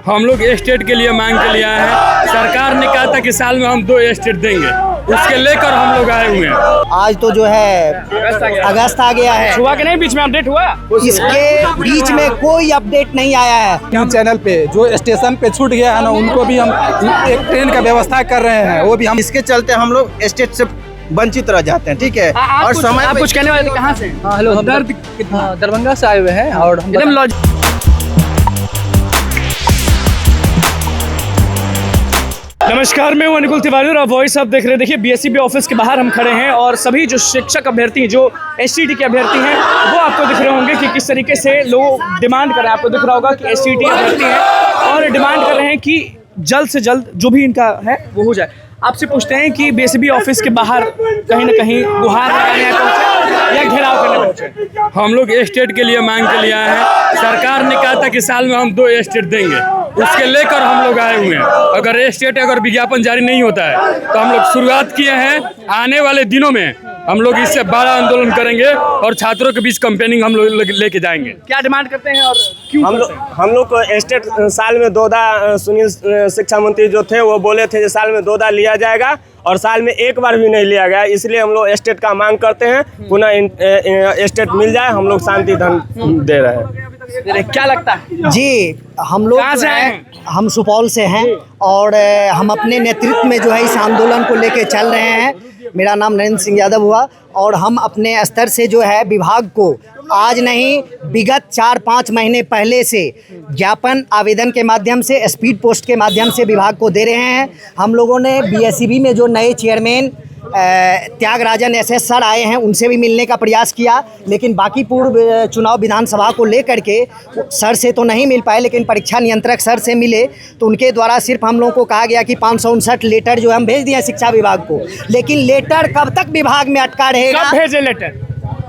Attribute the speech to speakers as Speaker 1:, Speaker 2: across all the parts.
Speaker 1: हम लोग स्टेट के लिए मांग के लिए आए हैं। सरकार ने कहा था कि साल में हम 2 स्टेट देंगे, उसके लेकर हम लोग आए हुए हैं।
Speaker 2: आज तो जो है अगस्त आ गया है,
Speaker 1: हुआ कि नहीं, बीच में अपडेट हुआ?
Speaker 2: इसके बीच में कोई अपडेट नहीं आया है।
Speaker 3: न्यूज चैनल पे जो स्टेशन पे छूट गया है ना, उनको भी हम एक ट्रेन का व्यवस्था कर रहे हैं, वो भी हम
Speaker 4: इसके चलते हम लोग स्टेट से वंचित रह जाते हैं। ठीक है, और समय
Speaker 1: आप कुछ कहने वाले थे, कहाँ से?
Speaker 5: हेलो, हम दरभंगा से आए हुए हैं और हम
Speaker 1: एकदम लॉज। नमस्कार, मैं हूं अनुकुल तिवारी और आप वॉइस आप देख रहे हैं। देखिए, बीएसईबी ऑफिस के बाहर हम खड़े हैं और सभी जो शिक्षक अभ्यर्थी हैं, जो एसटीटी के अभ्यर्थी हैं, वो आपको दिख रहे होंगे कि किस तरीके से लोग डिमांड कर रहे हैं। आपको दिख रहा होगा कि एसटीटी अभ्यर्थी हैं और डिमांड कर रहे हैं कि जल्द से जल्द जो भी इनका है वो हो जाए। आपसे पूछते हैं कि बीएसईबी ऑफिस के बाहर कहीं ना कहीं गुहार लगाने पहुंचे या घेराव करने पहुंचे? हम लोग स्टेट के लिए मांग के लिए आए हैं। सरकार ने कहा था कि साल में हम 2 स्टेट देंगे, उसके लेकर हम लोग आए हुए हैं। अगर विज्ञापन जारी नहीं होता है तो हम लोग शुरुआत किए हैं। आने वाले दिनों में हम लोग इससे बड़ा आंदोलन करेंगे और छात्रों के बीच कंपेनिंग हम लोग लेके जाएंगे। क्या डिमांड करते हैं और क्यों?
Speaker 6: हम लोग को स्टेट साल में 2 सुनील शिक्षा मंत्री जो थे वो बोले थे कि साल में 2 लिया जाएगा और साल में एक बार भी नहीं लिया गया। इसलिए हम लोग स्टेट का मांग करते हैं, पुनः स्टेट मिल जाए। हम लोग शांति धन दे रहे हैं।
Speaker 1: क्या लगता है
Speaker 2: जी, हम लोग
Speaker 1: कहाँ से आए हैं?
Speaker 2: हम सुपौल से हैं और हम अपने नेतृत्व में जो है इस आंदोलन को लेके चल रहे हैं। मेरा नाम नरेंद्र सिंह यादव हुआ और हम अपने स्तर से जो है विभाग को आज नहीं, विगत 4-5 महीने पहले से ज्ञापन आवेदन के माध्यम से, स्पीड पोस्ट के माध्यम से विभाग को दे रहे हैं। हम लोगों ने बीएसईबी में जो नए चेयरमैन त्यागराजन एसएस सर आए हैं, उनसे भी मिलने का प्रयास किया, लेकिन बाकी पूर्व चुनाव विधानसभा को लेकर के सर से तो नहीं मिल पाए, लेकिन परीक्षा नियंत्रक सर से मिले तो उनके द्वारा सिर्फ हम लोगों को कहा गया कि 559 लेटर जो हम भेज दिए शिक्षा विभाग को, लेकिन लेटर कब तक विभाग में अटका रहेगा?
Speaker 1: कब भेजे लेटर?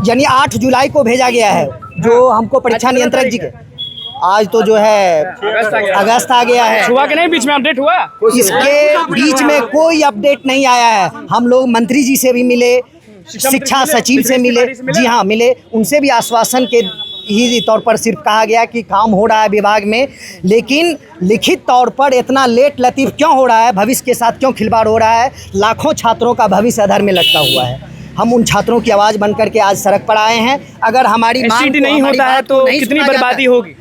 Speaker 2: यानी 8 जुलाई को भेजा गया है, जो हमको परीक्षा नियंत्रक जी के। आज तो जो है अगस्त आ गया है।
Speaker 1: हुआ कि नहीं, बीच में अपडेट हुआ?
Speaker 2: इसके बीच में कोई अपडेट नहीं आया है। हम लोग मंत्री जी से भी मिले, शिक्षा सचिव से मिले, जी हाँ मिले, उनसे भी आश्वासन के ही तौर पर सिर्फ कहा गया कि काम हो रहा है विभाग में, लेकिन लिखित तौर पर इतना लेट लतीफ़ क्यों हो रहा है, भविष्य के साथ क्यों खिलवाड़ हो रहा है? लाखों छात्रों का भविष्य अधर में लटका हुआ है। हम उन छात्रों की आवाज़ बनकर के आज सड़क पर आए हैं। अगर हमारी
Speaker 1: एसटीटी नहीं होता है तो कितनी बर्बादी होगी?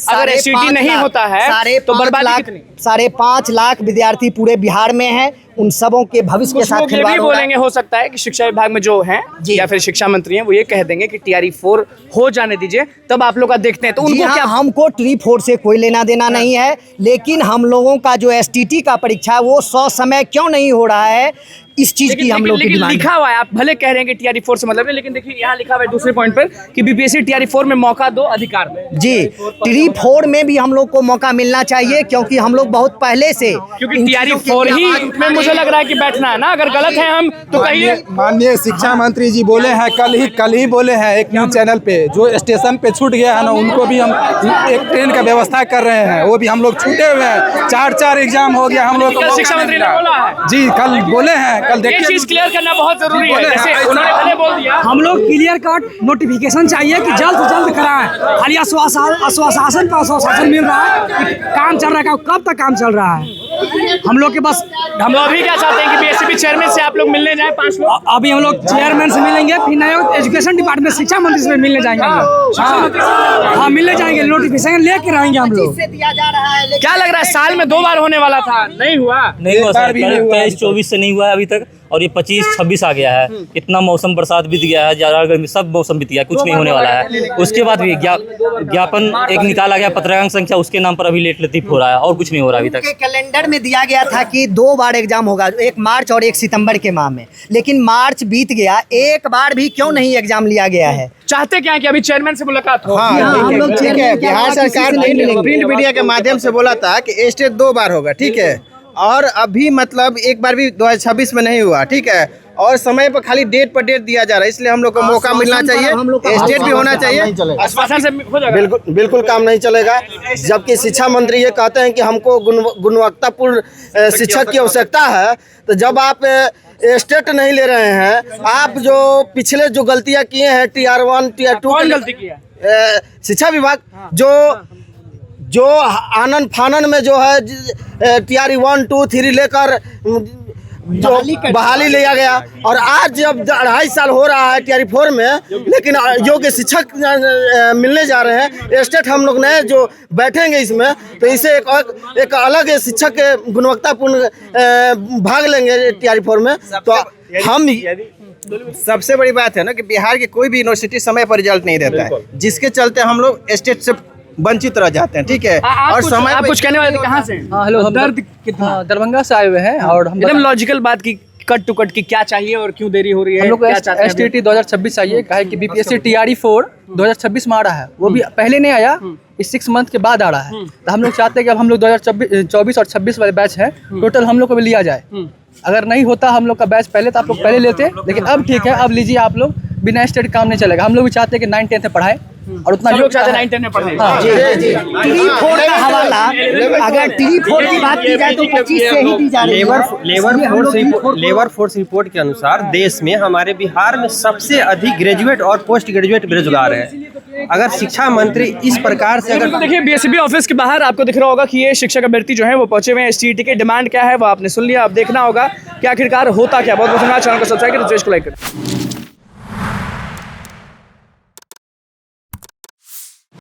Speaker 1: अगर एसटीटी नहीं होता है तो बर्बादी कितनी?
Speaker 2: 5.5 लाख विद्यार्थी पूरे बिहार में हैं, उन सबों के भविष्य के साथ खिलवाड़ हो रहा है।
Speaker 1: बोलेंगे, हो सकता है कि शिक्षा विभाग में जो हैं या फिर शिक्षा मंत्री हैं वो ये कह देंगे कि TRE-4 हो जाने दीजिए, तब आप लोग का देखते हैं। तो उनको क्या?
Speaker 2: हमको TRE-4 से कोई लेना देना नहीं है, लेकिन हम लोगों का जो STT का परीक्षा है वो 100 समय क्यों नहीं हो रहा है, इस चीज की हम लोग की डिमांड।
Speaker 1: लिखा हुआ है, आप भले कह रहे हैं कि TRE-4 से मतलब नहीं, लेकिन देखिए यहाँ लिखा हुआ है दूसरे पॉइंट पर कि बीपीएससी TRE-4 में मौका दो अधिकार में।
Speaker 2: जी, TRE-4 में भी हम लोग को मौका मिलना चाहिए, क्योंकि हम लोग बहुत पहले से,
Speaker 1: क्योंकि TRE-4 ही में मुझे लग रहा है कि बैठना है ना। अगर गलत है हम तो कहिए।
Speaker 3: माननीय शिक्षा मंत्री जी बोले हैं, कल ही बोले हैं एक न्यूज चैनल पे, जो स्टेशन पे छूट गया है ना, उनको भी हम एक ट्रेन का व्यवस्था कर रहे हैं, वो भी हम लोग छूटे हुए हैं। 4 एग्जाम हो गया हम लोग को।
Speaker 1: शिक्षा मंत्री ने बोला है
Speaker 3: जी, कल बोले हैं, कल देखिए।
Speaker 1: चीज क्लियर करना बहुत जरूरी है। जैसे उन्होंने पहले बोल दिया,
Speaker 5: हम लोग क्लियर कट नोटिफिकेशन चाहिए कि जल्द से जल्द कराएं। खाली आश्वासन पर आश्वासन मिल रहा है कि काम चल रहा है, कब तक काम चल रहा है? हम लोग के बस, हम लोग
Speaker 1: अभी क्या चाहते हैं कि बीएसईबी चेयरमैन से आप लोग मिलने जाएं 5 लोग।
Speaker 5: अभी हम लोग चेयरमैन से मिलेंगे, फिर नए एजुकेशन डिपार्टमेंट शिक्षा मंत्री से मिलने जाएंगे। हाँ, मिलने जाएंगे, नोटिफिकेशन लेके रहेंगे हम लोग।
Speaker 1: क्या लग रहा है, साल में 2 बार होने वाला था, नहीं हुआ?
Speaker 7: नहीं हुआ सर, 23-24 से नहीं हुआ है अभी तक, और ये 25-26 आ गया है। इतना मौसम बरसात बीत गया है, ज़्यादा गर्मी, सब मौसम बीत गया, कुछ नहीं होने वाला है। उसके बाद भी ज्ञापन एक निकाला गया, पत्रांक संख्या, उसके नाम पर अभी लेट लतीफ हो रहा है और कुछ नहीं हो रहा अभी तक।
Speaker 2: कैलेंडर में दिया गया था कि 2 बार एग्जाम होगा, 1 मार्च और 1 सितंबर के माह में, लेकिन मार्च बीत गया, एक बार भी क्यों नहीं एग्जाम लिया गया है?
Speaker 1: चाहते क्या है कि अभी चेयरमैन से मुलाकात हो?
Speaker 4: हम लोग बिहार सरकार प्रिंट मीडिया के माध्यम से बोला था कि स्टेट 2 बार होगा, ठीक है, और अभी मतलब एक बार भी 2026 में नहीं हुआ, ठीक है, और समय पर खाली डेट पर डेट दिया जा रहा है। इसलिए हम लोग को मौका मिलना चाहिए, स्टेट भी होना चाहिए। बिल्कुल काम नहीं चलेगा, जबकि शिक्षा मंत्री ये कहते हैं कि हमको गुणवत्तापूर्ण शिक्षक की आवश्यकता है। तो जब आप स्टेट नहीं ले रहे हैं, आप जो पिछले जो गलतियां किए हैं TR-1 TR-2
Speaker 1: गलती किया
Speaker 4: शिक्षा विभाग जो जो आनन फानन में जो है तैयारी 1 2 3 लेकर जो बहाली लिया गया, और आज जब 2.5 साल हो रहा है तैयारी 4 में, लेकिन योग्य शिक्षक मिलने जा रहे हैं। स्टेट हम लोग नए जो बैठेंगे इसमें, तो इसे एक अलग शिक्षक के गुणवत्तापूर्ण भाग लेंगे तैयारी 4 में। तो हम सबसे बड़ी बात है ना कि बिहार की कोई भी यूनिवर्सिटी समय पर रिजल्ट नहीं देता है, जिसके चलते हम लोग स्टेट से वंचित रह जाते हैं। ठीक है, और समय
Speaker 1: आप कुछ कहने वाले थे, कहाँ से?
Speaker 5: हाँ हेलो, हम
Speaker 1: दर्द कितना?
Speaker 5: दरभंगा से आए हुए हैं और हम
Speaker 1: एकदम लॉजिकल बात की, कट टू कट की क्या चाहिए और क्यों देरी हो रही है?
Speaker 5: हम लोग को
Speaker 1: क्या चाहते हैं अभी?
Speaker 5: STT 2026 चाहिए। कहा है कि BPSC TRE 4 2026 में आ रहा है, वो भी पहले नहीं आया, इस 6 मंथ के बाद आ रहा है। तो हम लोग चाहते हैं कि अब हम लोग 2024 और 26 वाले बैच हैं, टोटल हम लोग को भी लिया जाए। अगर नहीं होता हम लोग का बैच पहले, तो आप लोग पहले लेते, लेकिन अब ठीक है, अब लीजिए आप लोग, बिना स्टेट काम नहीं चलेगा। हम लोग भी चाहते हैं कि 9-10 में पढ़ाए और उतना
Speaker 1: लोग चाहते हैं 9-10 में पढ़े।
Speaker 5: हाँ,
Speaker 2: टी 4 का हवाला, अगर टी 4 की बात की जाए तो 25 से ही दी जा रही है।
Speaker 8: लेबर फोर्स रिपोर्ट के अनुसार देश में हमारे बिहार में सबसे अधिक ग्रेजुएट और पोस्ट ग्रेजुएट बेरोजगार हैं। अगर शिक्षा मंत्री इस प्रकार से
Speaker 1: तो देखिए BSCB ऑफिस के बाहर आपको दिख रहा होगा कि ये शिक्षक अभ्यर्थी जो है वो पहुंचे हुए हैं। STT के डिमांड क्या है वो आपने सुन लिया, अब देखना होगा कि आखिरकार होता क्या। बहुत बहुत धन्यवाद, चैनल को सब्सक्राइब करें, को लाइक करें।